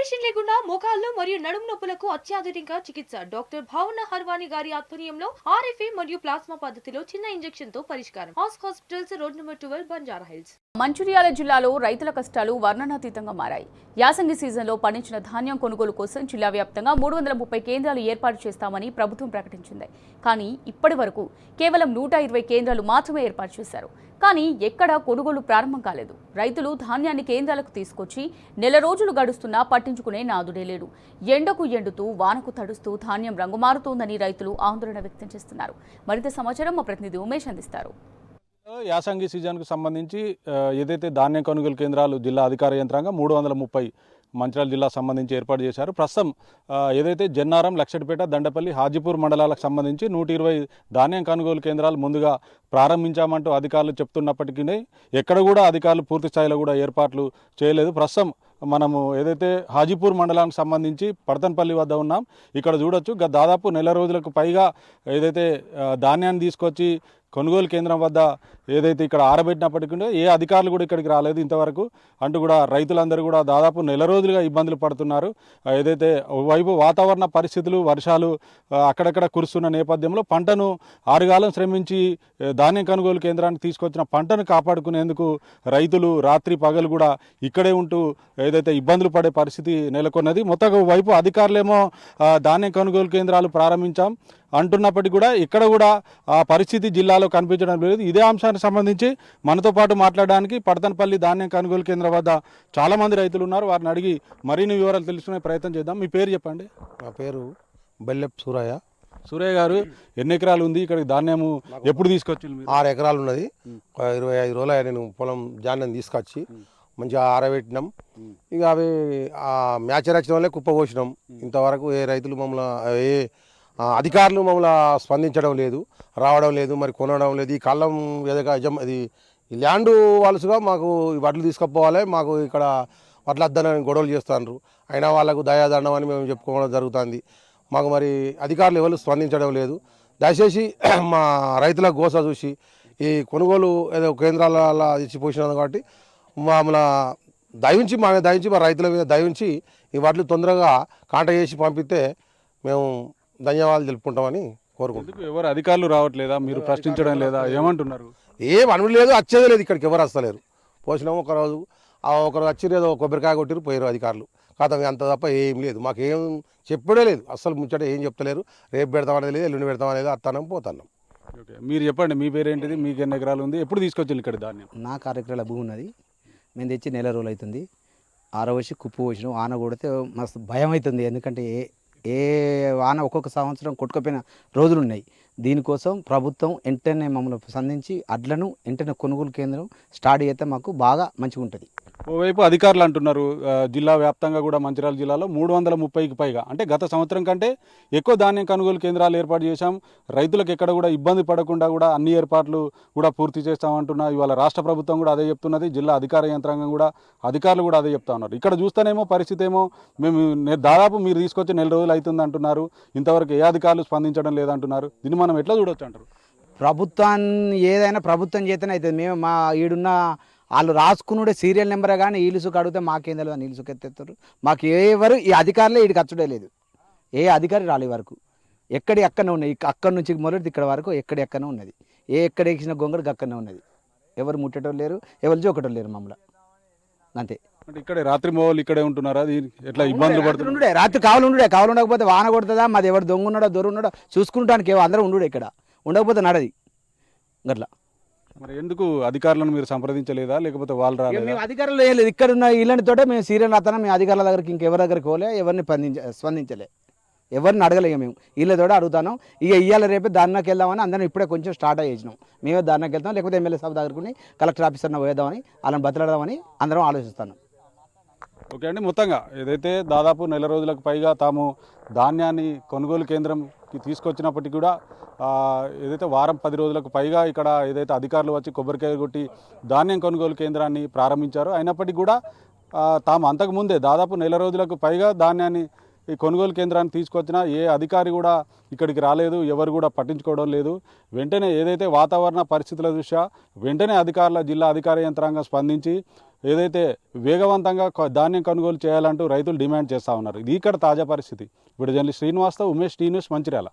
Operation లేకుండా మోకాళ్లు మరియు నడుము నొప్పులకు అత్యాధునిక చికిత్స డాక్టర్ భావన హర్వాని గారి ఆధ్వర్యంలో ఆర్ఎఫ్ఏ మరియు ప్లాస్మా పద్ధతిలో చిన్న ఇంజెక్షన్ తో పరిష్కారం. Hospitals road number 12 Banjara hills. Mancherial జిల్లాలో రైతుల కష్టాలు వర్ణనాతీతంగా మారాయి. యాసంగి సీజన్లో పండించిన ధాన్యం కొనుగోలు కోసం జిల్లా వ్యాప్తంగా 330 కేంద్రాలు ఏర్పాటు చేస్తామని ప్రభుత్వం ప్రకటించింది. కానీ ఇప్పటి వరకు కేవలం 120 కేంద్రాలు మాత్రమే ఏర్పాటు చేశారు. కానీ ఎక్కడా కొనుగోలు ప్రారంభం కాలేదు. రైతులు ధాన్యాన్ని కేంద్రాలకు తీసుకొచ్చి నెల రోజులు గడుస్తున్నా పట్టించుకునే నాదుడే లేడు. ఎండకు ఎండుతూ వానకు తడుస్తూ ధాన్యం రంగు మారుతోందని రైతులు ఆందోళన వ్యక్తం చేస్తున్నారు. మరింత సమాచారం మా ప్రతినిధి ఉమేష్ అందిస్తారు. యాసంగి సీజన్కు సంబంధించి ఏదైతే ధాన్యం కొనుగోలు కేంద్రాలు జిల్లా అధికార యంత్రాంగం 330 మంచిర్యాల జిల్లా సంబంధించి ఏర్పాటు చేశారు. ప్రస్తుతం ఏదైతే జన్నారం, లక్షడిపేట, దండపల్లి, హాజీపూర్ మండలాలకు సంబంధించి 120 ధాన్యం కొనుగోలు కేంద్రాలు ముందుగా ప్రారంభించామంటూ అధికారులు చెప్తున్నప్పటికీ ఎక్కడ కూడా అధికారులు పూర్తి స్థాయిలో కూడా ఏర్పాట్లు చేయలేదు. ప్రస్తుతం మనము ఏదైతే హాజీపూర్ మండలానికి సంబంధించి పడతన్పల్లి వద్ద ఉన్నాం. ఇక్కడ చూడొచ్చు దాదాపు నెల రోజులకు పైగా ఏదైతే ధాన్యాన్ని తీసుకొచ్చి కొనుగోలు కేంద్రం వద్ద ఏదైతే ఇక్కడ ఆరబెట్టినప్పటికీ ఏ అధికారులు కూడా ఇక్కడికి రాలేదు ఇంతవరకు అంటూ కూడా రైతులందరూ కూడా దాదాపు నెల రోజులుగా ఇబ్బందులు పడుతున్నారు. ఏదైతే వైపు వాతావరణ పరిస్థితులు, వర్షాలు అక్కడక్కడ కురుస్తున్న నేపథ్యంలో పంటను ఆరుగాలం శ్రమించి ధాన్యం కొనుగోలు కేంద్రానికి తీసుకొచ్చిన పంటను కాపాడుకునేందుకు రైతులు రాత్రి పగలు కూడా ఇక్కడే ఉంటూ ఏదైతే ఇబ్బందులు పడే పరిస్థితి నెలకొన్నది. మొత్తం వైపు అధికారులేమో ధాన్యం కొనుగోలు కేంద్రాలు ప్రారంభించాం అంటున్నప్పటికీ కూడా ఇక్కడ కూడా ఆ పరిస్థితి జిల్లాలో కనిపించడం లేదు. ఇదే అంశానికి సంబంధించి మనతో పాటు మాట్లాడడానికి పడతన్పల్లి ధాన్యం కొనుగోలు కేంద్రం వద్ద చాలామంది రైతులు ఉన్నారు. వారిని అడిగి మరిన్ని వివరాలు తెలుసుకునే ప్రయత్నం చేద్దాం. మీ పేరు చెప్పండి. నా పేరు బెల్లెప్ సూరయ్య. సూరయ్య గారు, ఎన్ని ఎకరాలు ఉంది ఇక్కడికి ధాన్యము? ఎప్పుడు తీసుకొచ్చి? 6 ఎకరాలు ఉన్నది. 25 రోజులు నేను పొలం ధాన్యం తీసుకొచ్చి మంచిగా ఆరబెట్టినాం. ఇక అవి మ్యాచర్ వచ్చిన వల్లే కుప్ప పోసినాం. ఇంతవరకు ఏ రైతులు మమ్మల్ని ఏ అధికారులు మమ్మల్ని స్పందించడం లేదు, రావడం లేదు, మరి కొనడం లేదు. ఈ కాలం ఇది ల్యాండ్ వాల్స్గా మాకు వడ్లు తీసుకుపోవాలి, మాకు ఇక్కడ వడ్లు వద్దనని గొడవలు చేస్తున్నారు. అయినా వాళ్ళకు దయాదండం అని మేము చెప్పుకోవడం జరుగుతుంది. మాకు మరి అధికారులు ఎవరు స్పందించడం లేదు. దయచేసి మా రైతుల గోస చూసి ఈ కొనుగోలు ఏదో కేంద్రాల ఇచ్చిపోసినాం కాబట్టి మమ్మల్ని దయించి మా రైతుల మీద దయించి ఈ వడ్లు తొందరగా కాంటాక్ట్ చేసి పంపిస్తే మేము ధన్యవాదాలు తెలుపుకుంటామని కోరుకుంటున్నాం. ఎవరు అధికారులు రావట్లేదా? మీరు ప్రశ్నించడం లేదా? ఏమంటున్నారు? ఏం అనుమతి లేదు, వచ్చేది లేదు. ఇక్కడికి ఎవరు వస్తలేరు. పోసినాము ఒకరోజు, ఒకరు వచ్చి ఏదో కొబ్బరికాయ కొట్టిరు పోయారు అధికారులు. కాదు అంత తప్ప ఏం లేదు. మాకు ఏం చెప్పడే లేదు. అస్సలు ముచ్చట ఏం చెప్తలేరు. రేపు పెడతామనేది లేదు, ఎల్లుండి పెడతామనేది, అత్తానం పోతున్నాం. ఓకే, మీరు చెప్పండి. మీ పేరేంటిది? మీకు ఎన్ని ఎకరాలు ఉంది? ఎప్పుడు తీసుకొచ్చి ఇక్కడ ధాన్యం? నాకు 6 ఎకరాల భూమి ఉన్నది. మేము తెచ్చి నెల రోజులు అవుతుంది. ఆరవసి కుప్పు పోసినాం. వాన కొడితే మస్తు భయం అవుతుంది. ఎందుకంటే ఏ వాన ఒక్కొక్క సంవత్సరం కొట్టుకుపోయిన రోజులు ఉన్నాయి. దీనికోసం ప్రభుత్వం వెంటనే మమ్మల్ని సంధించి అడ్లను వెంటనే కొనుగోలు కేంద్రం స్టార్ట్ చేస్తే మాకు బాగా మంచిగా ఉంటుంది. ఓవైపు అధికారులు అంటున్నారు జిల్లా వ్యాప్తంగా కూడా మంచిర్యాల జిల్లాలో 330కి పైగా, అంటే గత సంవత్సరం కంటే ఎక్కువ ధాన్యం కొనుగోలు కేంద్రాలు ఏర్పాటు చేశాం, రైతులకు ఎక్కడ కూడా ఇబ్బంది పడకుండా కూడా అన్ని ఏర్పాట్లు కూడా పూర్తి చేస్తామంటున్నా. ఇవాళ రాష్ట్ర ప్రభుత్వం కూడా అదే చెప్తున్నది, జిల్లా అధికార యంత్రాంగం కూడా, అధికారులు కూడా అదే చెప్తా ఉన్నారు. ఇక్కడ చూస్తేనేమో పరిస్థితి ఏమో మేము దాదాపు మీరు తీసుకొచ్చి నెల రోజులు అవుతుంది అంటున్నారు. ఇంతవరకు ఏ అధికారులు స్పందించడం లేదంటున్నారు. దీన్ని మనం ఎట్లా చూడొచ్చు అంటారు? ప్రభుత్వాన్ని ఏదైనా ప్రభుత్వం చేతనే అవుతుంది. మేము మా ఈడున్న వాళ్ళు రాసుకున్నాడే సీరియల్ నెంబరే కానీ ఈలుసుకు అడిగితే మాకేం తెలియదు అని ఈలుసుకు ఎత్తేస్తారు. మాకు ఎవరు ఈ అధికారులే వీడికి వచ్చుడే లేదు. ఏ అధికారి రాలే వరకు ఎక్కడి అక్కడనే ఉన్నాయి. అక్కడి నుంచి మొదటి ఇక్కడ వరకు ఎక్కడి అక్కడనే ఉన్నది. ఎక్కడ ఎక్కిన గొంగడికి అక్కడనే ఉన్నది. ఎవరు ముట్టడం లేరు, ఎవరు జోకటం లేరు మమ్మల్ని. అంతే. అంటే ఇక్కడే రాత్రి మోవాలి ఇక్కడే ఉంటున్నారా? ఎట్లా ఇబ్బందులు పడుతుండే? రాత్రి కావాలి ఉండకపోతే వాన కొడుతుందా, మాది ఎవరు దొంగ ఉన్నాడో దొర ఉన్నాడో చూసుకుంటానికి అందరూ ఉండు. ఇక్కడ ఉండకపోతే నడది గట్లా. మరి ఎందుకు అధికారులను మీరు సంప్రదించలేదా, లేకపోతే వాళ్ళు రాలేదు? మేము అధికారులు లేదు. ఇక్కడ ఉన్న ఇళ్ళనితోటే మేము సీరియల్ రాతాను. మేము అధికారుల దగ్గరికి ఇంకెవరి దగ్గరికి పోలే, ఎవరిని స్పందించలే, ఎవరిని అడగలేము. మేము వీళ్ళతోటే అడుగుతాను. ఇక ఇవాళ రేపే దానికి వెళ్దామని అందరం ఇప్పుడే కొంచెం స్టార్ట్ చేసినాం. మేమే దానికి వెళ్తాం, లేకపోతే ఎమ్మెల్యే సభ దగ్గరికి కలెక్టర్ ఆఫీసర్ని పోయేద్దామని వాళ్ళని బతలాడదామని అందరం ఆలోచిస్తాను. ఓకే అండి, మొత్తంగా ఏదైతే దాదాపు నెల రోజులకు పైగా తాము ధాన్యాన్ని కొనుగోలు కేంద్రంకి తీసుకొచ్చినప్పటికీ కూడా ఏదైతే వారం 10 రోజులకు పైగా ఇక్కడ ఏదైతే అధికారులు వచ్చి కొబ్బరికాయ కొట్టి ధాన్యం కొనుగోలు కేంద్రాన్ని ప్రారంభించారో, అయినప్పటికీ కూడా తాము అంతకుముందే దాదాపు నెల రోజులకు పైగా ధాన్యాన్ని ఈ కొనుగోలు కేంద్రాన్ని తీసుకొచ్చినా ఏ అధికారి కూడా ఇక్కడికి రాలేదు, ఎవరు కూడా పట్టించుకోవడం లేదు. వెంటనే ఏదైతే వాతావరణ పరిస్థితుల దృష్ట్యా వెంటనే జిల్లా అధికార యంత్రాంగం స్పందించి ఏదైతే వేగవంతంగా ధాన్యం కొనుగోలు చేయాలంటూ రైతులు డిమాండ్ చేస్తూ ఉన్నారు. ఇది ఇక్కడ తాజా పరిస్థితి. ఇప్పుడు జర్నలిస్ట్ శ్రీనివాస్తో ఉమేష్, టీ న్యూస్, మంచిర్యాల.